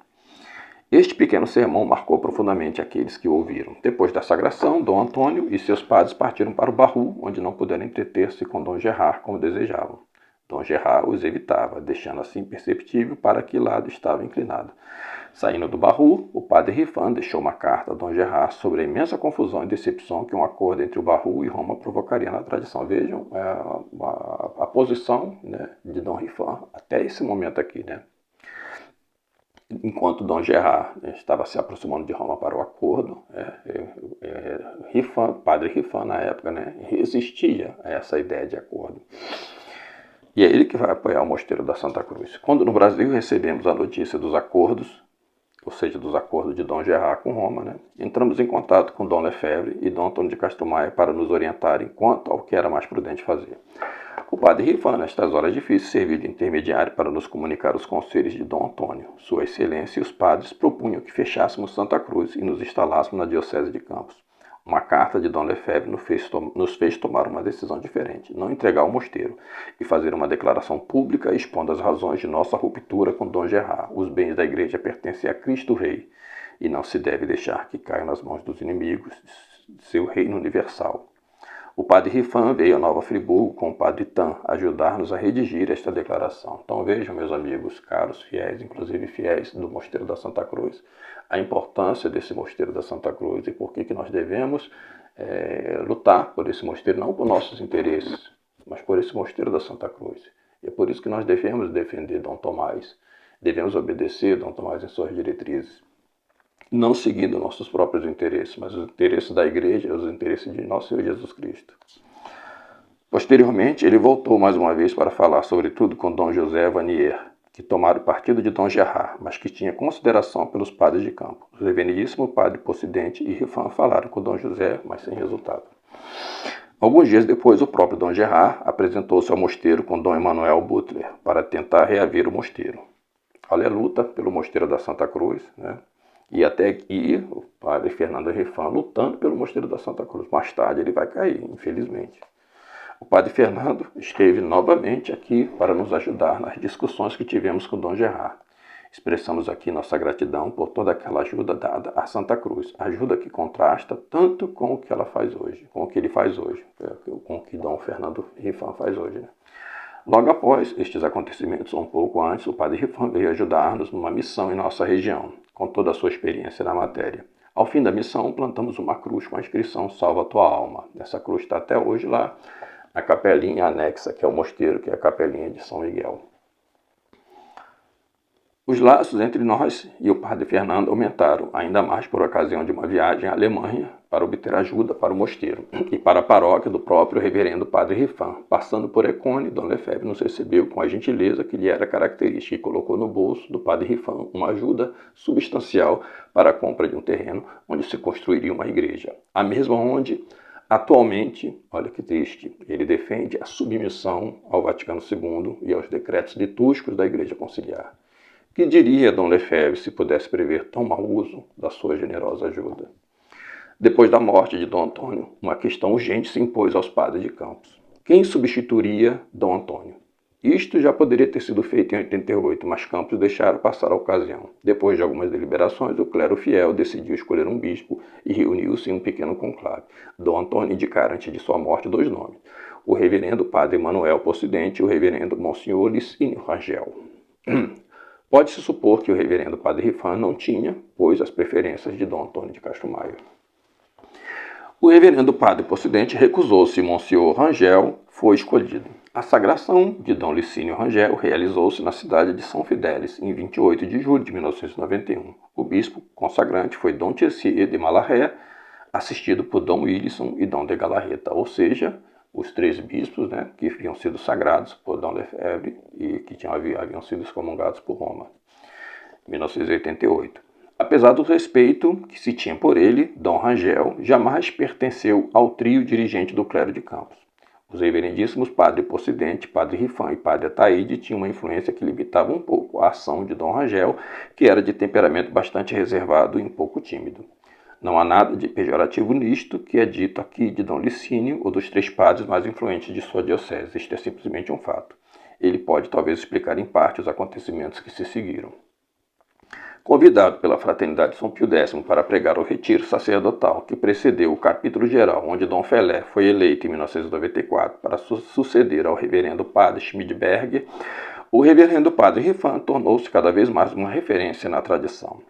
Este pequeno sermão marcou profundamente aqueles que o ouviram. Depois da sagração, Dom Antônio e seus padres partiram para o Barru, onde não puderam entreter-se com Dom Gerard como desejavam. Dom Gerard os evitava, deixando assim perceptível para que lado estava inclinado. Saindo do Barru, o padre Rifan deixou uma carta a Dom Gerard sobre a imensa confusão e decepção que um acordo entre o Barru e Roma provocaria na tradição. Vejam a posição, né, de Dom Rifan até esse momento aqui, né? Enquanto Dom Gerard estava se aproximando de Roma para o acordo, padre Rifan, na época, né, resistia a essa ideia de acordo. E é ele que vai apoiar o Mosteiro da Santa Cruz. Quando no Brasil recebemos a notícia dos acordos, ou seja, dos acordos de Dom Gerard com Roma, né? Entramos em contato com Dom Lefebvre e Dom Antônio de Castro Maia para nos orientarem quanto ao que era mais prudente fazer. O padre Rifan, nestas horas difíceis, serviu de intermediário para nos comunicar os conselhos de Dom Antônio. Sua Excelência e os padres propunham que fechássemos Santa Cruz e nos instalássemos na Diocese de Campos. Uma carta de Dom Lefebvre nos fez tomar uma decisão diferente, não entregar o mosteiro e fazer uma declaração pública expondo as razões de nossa ruptura com Dom Gerard. Os bens da Igreja pertencem a Cristo Rei e não se deve deixar que caiam nas mãos dos inimigos de seu reino universal. O padre Rifan veio a Nova Friburgo com o padre Tan ajudar-nos a redigir esta declaração. Então vejam, meus amigos, caros fiéis, inclusive fiéis do Mosteiro da Santa Cruz, a importância desse Mosteiro da Santa Cruz e por que nós devemos lutar por esse mosteiro, não por nossos interesses, mas por esse Mosteiro da Santa Cruz. E é por isso que nós devemos defender Dom Tomás, devemos obedecer Dom Tomás em suas diretrizes, não seguindo nossos próprios interesses, mas os interesses da Igreja e os interesses de nosso Senhor Jesus Cristo. Posteriormente, ele voltou mais uma vez para falar sobretudo com Dom José Vanier, que tomara o partido de Dom Gerard, mas que tinha consideração pelos padres de campo. O reverendíssimo padre Possidente e Rifan falaram com Dom José, mas sem resultado. Alguns dias depois, o próprio Dom Gerard apresentou-se ao mosteiro com Dom Emanuel Butler para tentar reaver o mosteiro. Olha a luta pelo Mosteiro da Santa Cruz, né? E até aqui o padre Fernando Rifan lutando pelo Mosteiro da Santa Cruz. Mais tarde ele vai cair, infelizmente. O padre Fernando esteve novamente aqui para nos ajudar nas discussões que tivemos com Dom Gerard. Expressamos aqui nossa gratidão por toda aquela ajuda dada à Santa Cruz. Ajuda que contrasta tanto com o que ela faz hoje, com o que ele faz hoje, com o que Dom Fernando Rifan faz hoje, né? Logo após estes acontecimentos, um pouco antes, o padre Rifan veio ajudar-nos numa missão em nossa região, com toda a sua experiência na matéria. Ao fim da missão, plantamos uma cruz com a inscrição Salva a Tua Alma. Essa cruz está até hoje lá, na capelinha anexa, que é o mosteiro, que é a capelinha de São Miguel. Os laços entre nós e o padre Fernando aumentaram, ainda mais por ocasião de uma viagem à Alemanha para obter ajuda para o mosteiro e para a paróquia do próprio reverendo padre Rifan. Passando por Econe, Dom Lefebvre nos recebeu com a gentileza que lhe era característica e colocou no bolso do padre Rifan uma ajuda substancial para a compra de um terreno onde se construiria uma igreja. A mesma onde, atualmente, olha que triste, ele defende a submissão ao Vaticano II e aos decretos litúrgicos da Igreja Conciliar. Que diria Dom Lefebvre se pudesse prever tão mau uso da sua generosa ajuda? Depois da morte de Dom Antônio, uma questão urgente se impôs aos padres de Campos. Quem substituiria Dom Antônio? Isto já poderia ter sido feito em 88, mas Campos deixaram passar a ocasião. Depois de algumas deliberações, o clero fiel decidiu escolher um bispo e reuniu-se em um pequeno conclave. Dom Antônio indicara antes de sua morte 2 nomes: o reverendo padre Emanuel Possidente e o reverendo Monsenhor Licínio Rangel. Pode-se supor que o reverendo padre Rifan não tinha, pois, as preferências de Dom Antônio de Castro Maia. O reverendo padre Possidente recusou-se e Monsenhor Rangel foi escolhido. A sagração de Dom Licínio Rangel realizou-se na cidade de São Fidélis, em 28 de julho de 1991. O bispo consagrante foi Dom Tessier de Malarré, assistido por Dom Wilson e Dom de Galarreta, ou seja, os 3 bispos, né, que haviam sido sagrados por Dom Lefebvre e que haviam sido excomungados por Roma, em 1988. Apesar do respeito que se tinha por ele, Dom Rangel jamais pertenceu ao trio dirigente do clero de Campos. Os reverendíssimos padre Possidente, padre Rifan e padre Ataíde tinham uma influência que limitava um pouco a ação de Dom Rangel, que era de temperamento bastante reservado e um pouco tímido. Não há nada de pejorativo nisto que é dito aqui de Dom Licínio ou dos 3 padres mais influentes de sua diocese. Isto é simplesmente um fato. Ele pode talvez explicar em parte os acontecimentos que se seguiram. Convidado pela Fraternidade São Pio X para pregar o retiro sacerdotal que precedeu o capítulo geral, onde Dom Felé foi eleito em 1994 para suceder ao reverendo padre Schmidberg, o reverendo padre Rifan tornou-se cada vez mais uma referência na tradição.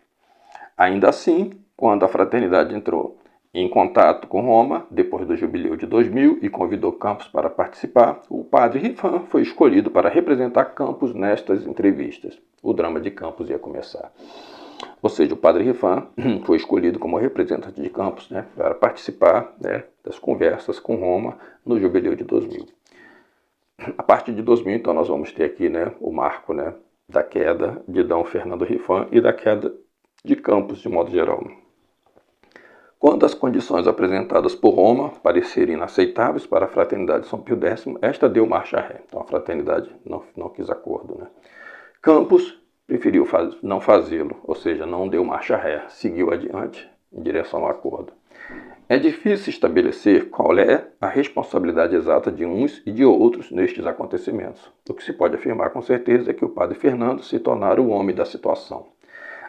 Ainda assim, quando a fraternidade entrou em contato com Roma, depois do jubileu de 2000, e convidou Campos para participar, o padre Rifan foi escolhido para representar Campos nestas entrevistas. O drama de Campos ia começar. Ou seja, o padre Rifan foi escolhido como representante de Campos, né, para participar, né, das conversas com Roma no jubileu de 2000. A partir de 2000, então, nós vamos ter aqui, né, o marco, né, da queda de Dom Fernando Rifan e da queda de Campos, de modo geral. Quando as condições apresentadas por Roma parecerem inaceitáveis para a fraternidade de São Pio X, esta deu marcha ré. Então a fraternidade não quis acordo, né? Campos preferiu não fazê-lo, ou seja, não deu marcha ré, seguiu adiante em direção ao acordo. É difícil estabelecer qual é a responsabilidade exata de uns e de outros nestes acontecimentos. O que se pode afirmar com certeza é que o padre Fernando se tornara o homem da situação.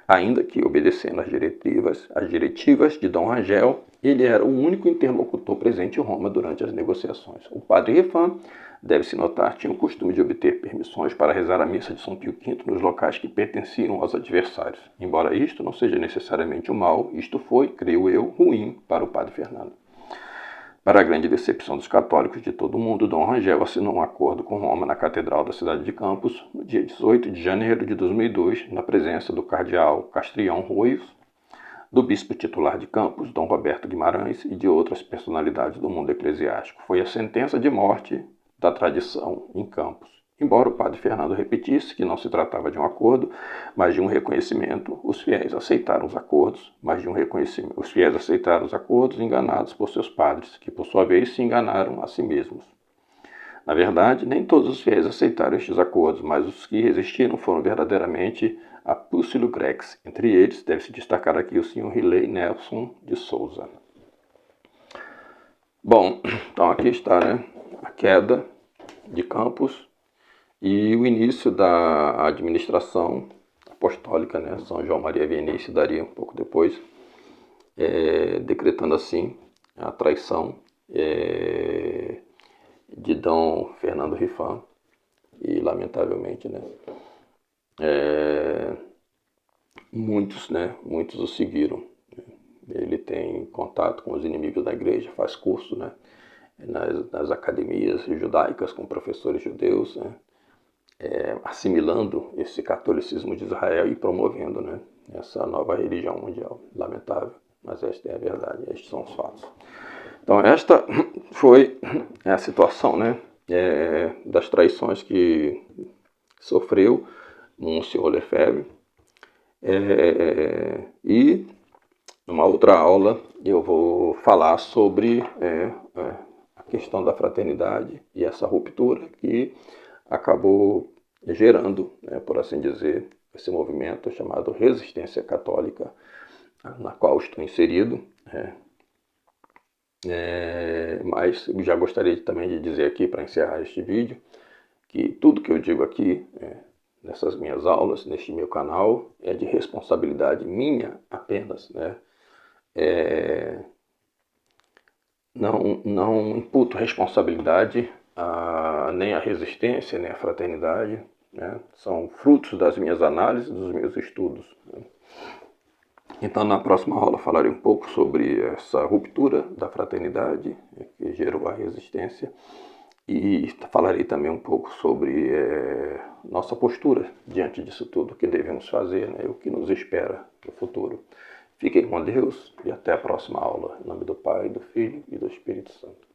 Ainda que obedecendo às diretivas de Dom Rangel, ele era o único interlocutor presente em Roma durante as negociações. O padre Rifan, deve-se notar, tinha o costume de obter permissões para rezar a missa de São Pio V nos locais que pertenciam aos adversários. Embora isto não seja necessariamente o mal, isto foi, creio eu, ruim para o padre Fernando. Para a grande decepção dos católicos de todo o mundo, Dom Rangel assinou um acordo com Roma na Catedral da cidade de Campos no dia 18 de janeiro de 2002, na presença do cardeal Castrião Ruiz, do bispo titular de Campos, Dom Roberto Guimarães, e de outras personalidades do mundo eclesiástico. Foi a sentença de morte da tradição em Campos. Embora o padre Fernando repetisse que não se tratava de um acordo, mas de um reconhecimento, os fiéis aceitaram os acordos, Os fiéis aceitaram os acordos enganados por seus padres, que por sua vez se enganaram a si mesmos. Na verdade, nem todos os fiéis aceitaram estes acordos, mas os que resistiram foram verdadeiramente a Púcilo Grex. Entre eles, deve-se destacar aqui o Sr. Riley Nelson de Souza. Bom, então aqui está, né, a queda de Campos e o início da administração apostólica, né? São João Maria Vianney se daria um pouco depois, decretando assim a traição de Dom Fernando Rifan e, lamentavelmente, né, muitos o seguiram. Ele tem contato com os inimigos da igreja, faz curso, né, nas academias judaicas com professores judeus, né, assimilando esse catolicismo de Israel e promovendo, né, essa nova religião mundial. Lamentável, mas esta é a verdade, estes são os fatos. Então esta foi a situação, né, das traições que sofreu Monsenhor Lefebvre. E numa outra aula eu vou falar sobre a questão da fraternidade e essa ruptura que acabou gerando, por assim dizer, esse movimento chamado Resistência Católica, na qual estou inserido. Mas já gostaria também de dizer aqui, para encerrar este vídeo, que tudo que eu digo aqui, nessas minhas aulas, neste meu canal, é de responsabilidade minha apenas, né? Não imputo responsabilidade nem à resistência, nem à fraternidade, né? São frutos das minhas análises, dos meus estudos, né? Então, na próxima aula, falarei um pouco sobre essa ruptura da fraternidade que gerou a resistência e falarei também um pouco sobre nossa postura diante disso tudo, o que devemos fazer, né, o que nos espera no futuro. Fiquem com Deus e até a próxima aula. Em nome do Pai, do Filho e do Espírito Santo.